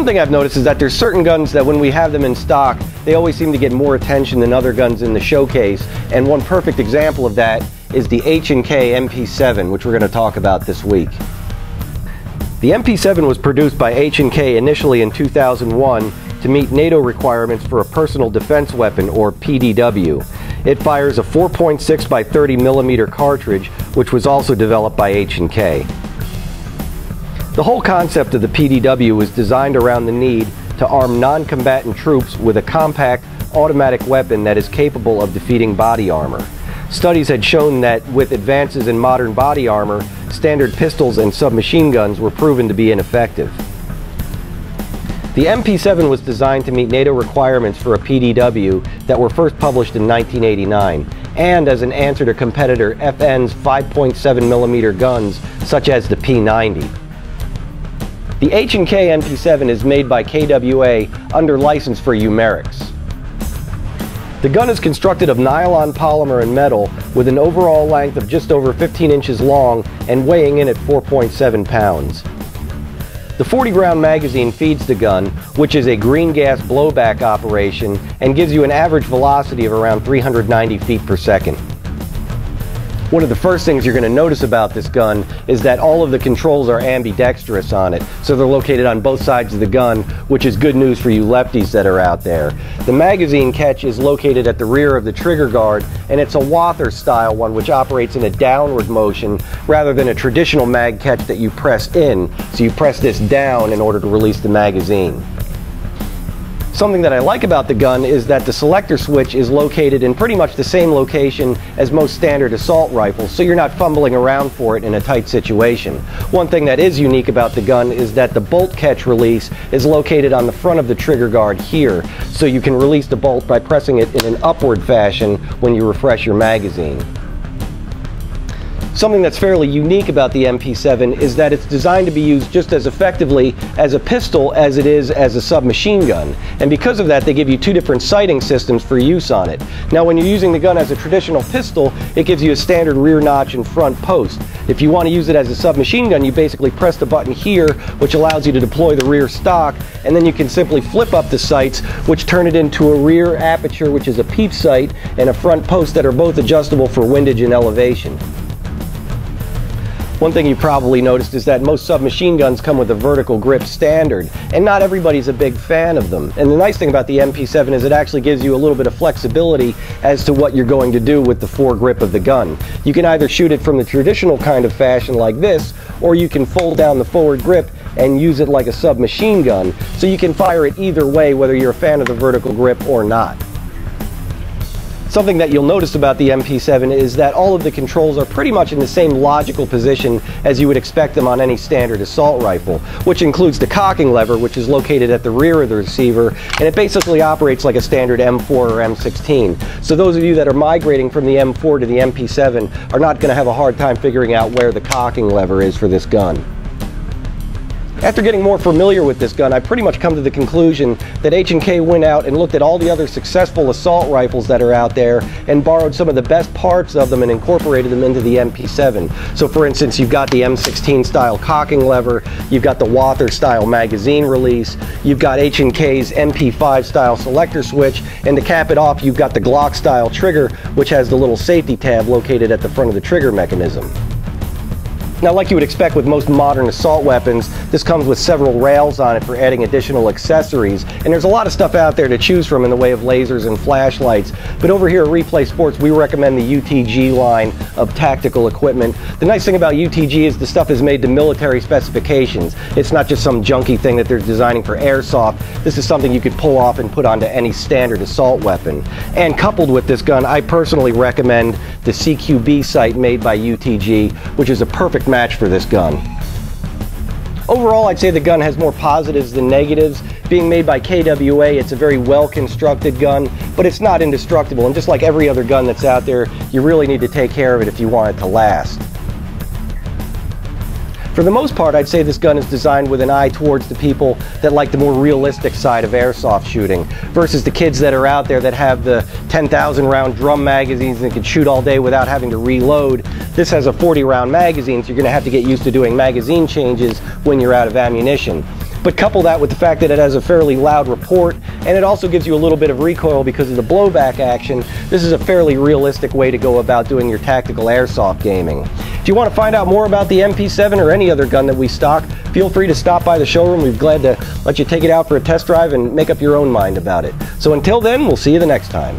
thing I've noticed is that there's certain guns that when we have them in stock, they always seem to get more attention than other guns in the showcase, and one perfect example of that is the H&K MP7, which we're going to talk about this week. The MP7 was produced by H&K initially in 2001 to meet NATO requirements for a personal defense weapon, or PDW. It fires a 4.6 by 30 millimeter cartridge, which was also developed by H&K. The whole concept of the PDW was designed around the need to arm non-combatant troops with a compact, automatic weapon that is capable of defeating body armor. Studies had shown that with advances in modern body armor, standard pistols and submachine guns were proven to be ineffective. The MP7 was designed to meet NATO requirements for a PDW that were first published in 1989, and as an answer to competitor FN's 5.7 millimeter guns, such as the P90. The H&K MP7 is made by KWA under license for Umerics. The gun is constructed of nylon polymer and metal with an overall length of just over 15 inches long and weighing in at 4.7 pounds. The 40-round magazine feeds the gun, which is a green gas blowback operation and gives you an average velocity of around 390 feet per second. One of the first things you're going to notice about this gun is that all of the controls are ambidextrous on it, so they're located on both sides of the gun, which is good news for you lefties that are out there. The magazine catch is located at the rear of the trigger guard, and it's a Walther style one which operates in a downward motion rather than a traditional mag catch that you press in, so you press this down in order to release the magazine. Something that I like about the gun is that the selector switch is located in pretty much the same location as most standard assault rifles, so you're not fumbling around for it in a tight situation. One thing that is unique about the gun is that the bolt catch release is located on the front of the trigger guard here, so you can release the bolt by pressing it in an upward fashion when you refresh your magazine. Something that's fairly unique about the MP7 is that it's designed to be used just as effectively as a pistol as it is as a submachine gun. And because of that, they give you two different sighting systems for use on it. Now, when you're using the gun as a traditional pistol, it gives you a standard rear notch and front post. If you want to use it as a submachine gun, you basically press the button here, which allows you to deploy the rear stock, and then you can simply flip up the sights, which turn it into a rear aperture, which is a peep sight, and a front post that are both adjustable for windage and elevation. One thing you probably noticed is that most submachine guns come with a vertical grip standard, and not everybody's a big fan of them. And the nice thing about the MP7 is it actually gives you a little bit of flexibility as to what you're going to do with the foregrip of the gun. You can either shoot it from the traditional kind of fashion like this, or you can fold down the forward grip and use it like a submachine gun, so you can fire it either way, whether you're a fan of the vertical grip or not. Something that you'll notice about the MP7 is that all of the controls are pretty much in the same logical position as you would expect them on any standard assault rifle, which includes the cocking lever, which is located at the rear of the receiver, and it basically operates like a standard M4 or M16. So those of you that are migrating from the M4 to the MP7 are not going to have a hard time figuring out where the cocking lever is for this gun. After getting more familiar with this gun, I pretty much come to the conclusion that H&K went out and looked at all the other successful assault rifles that are out there and borrowed some of the best parts of them and incorporated them into the MP7. So for instance, you've got the M16 style cocking lever, you've got the Walther style magazine release, you've got H&K's MP5 style selector switch, and to cap it off, you've got the Glock style trigger, which has the little safety tab located at the front of the trigger mechanism. Now, like you would expect with most modern assault weapons, this comes with several rails on it for adding additional accessories, and there's a lot of stuff out there to choose from in the way of lasers and flashlights, but over here at Replay Sports we recommend the UTG line of tactical equipment. The nice thing about UTG is the stuff is made to military specifications. It's not just some junky thing that they're designing for airsoft. This is something you could pull off and put onto any standard assault weapon. And coupled with this gun, I personally recommend the Cqb Sight made by UTG, which is a perfect match for this gun. Overall, I'd say the gun has more positives than negatives. Being made by KWA, it's a very well-constructed gun, but it's not indestructible, and just like every other gun that's out there, you really need to take care of it if you want it to last. For the most part, I'd say this gun is designed with an eye towards the people that like the more realistic side of airsoft shooting, versus the kids that are out there that have the 10,000 round drum magazines and can shoot all day without having to reload. This has a 40 round magazine, so you're going to have to get used to doing magazine changes when you're out of ammunition. But couple that with the fact that it has a fairly loud report, and it also gives you a little bit of recoil because of the blowback action. This is a fairly realistic way to go about doing your tactical airsoft gaming. If you want to find out more about the MP7 or any other gun that we stock, feel free to stop by the showroom. We'd be glad to let you take it out for a test drive and make up your own mind about it. So until then, we'll see you the next time.